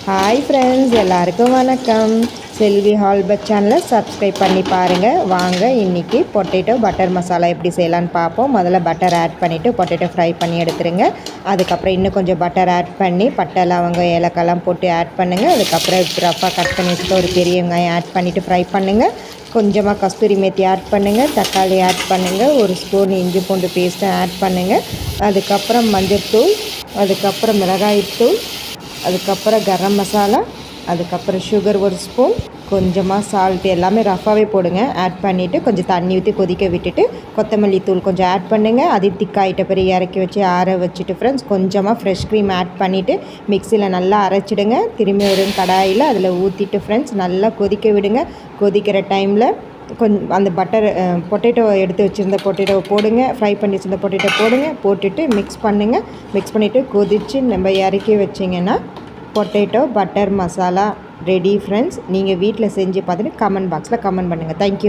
Hi friends, எல்லாருக்கும் வணக்கம். செல்வி ஹால்பட் சேனலை சப்ஸ்கிரைப் பண்ணி பாருங்கள். வாங்க இன்றைக்கி பொட்டேட்டோ பட்டர் மசாலா எப்படி செய்யலான்னு பார்ப்போம். முதல்ல பட்டர் ஆட் பண்ணிவிட்டு பொட்டேட்டோ ஃப்ரை பண்ணி எடுத்துருங்க. அதுக்கப்புறம் இன்னும் கொஞ்சம் பட்டர் ஆட் பண்ணி பட்டை லவங்கம் ஏலக்காய்லாம் போட்டு ஆட் பண்ணுங்கள். அதுக்கப்புறம் ரஃபாக கட் பண்ணி வச்சுட்டு ஒரு பெரிய வெங்காயம் ஆட் பண்ணிவிட்டு ஃப்ரை பண்ணுங்கள். கொஞ்சமாக கஸ்தூரி மேத்தி ஆட் பண்ணுங்கள். தக்காளி ஆட் பண்ணுங்கள். ஒரு ஸ்பூன் இஞ்சி பூண்டு பேஸ்ட்டை ஆட் பண்ணுங்கள். அதுக்கப்புறம் மஞ்சள்தூள், அதுக்கப்புறம் மிளகாய்த்தூள், அதுக்கப்புறம் கரம் மசாலா, அதுக்கப்புறம் சுகர் ஒரு ஸ்பூன், கொஞ்சமாக சால்ட் எல்லாமே ரஃபாகவே போடுங்க. ஆட் பண்ணிவிட்டு கொஞ்சம் தண்ணி ஊற்றி கொதிக்க விட்டுட்டு கொத்தமல்லி தூள் கொஞ்சம் ஆட் பண்ணுங்கள். அது திக்காயிட்ட பிறகு இறக்கி வச்சு ஆற வச்சுட்டு ஃப்ரெண்ட்ஸ் கொஞ்சமாக ஃப்ரெஷ் க்ரீம் ஆட் பண்ணிவிட்டு மிக்சியில் நல்லா அரைச்சிடுங்க. திரும்பி ஒரு கடாயில் அதில் ஊற்றிட்டு ஃப்ரெண்ட்ஸ் நல்லா கொதிக்க விடுங்க. கொதிக்கிற டைமில் அந்த பொட்டேட்டோ எடுத்து வச்சுருந்த பொட்டேட்டோவை போடுங்க. ஃப்ரை பண்ணி வச்சுருந்த பொட்டேட்டோ போடுங்க. போட்டுட்டு மிக்ஸ் பண்ணுங்கள். மிக்ஸ் பண்ணிவிட்டு கொதித்து நம்ம இறக்கி வச்சிங்கன்னா potato butter masala ready friends. நீங்கள் வீட்டில் செஞ்சு பார்த்துட்டு கமெண்ட் பாக்ஸில் கமெண்ட் பண்ணுங்கள். தேங்க்யூ.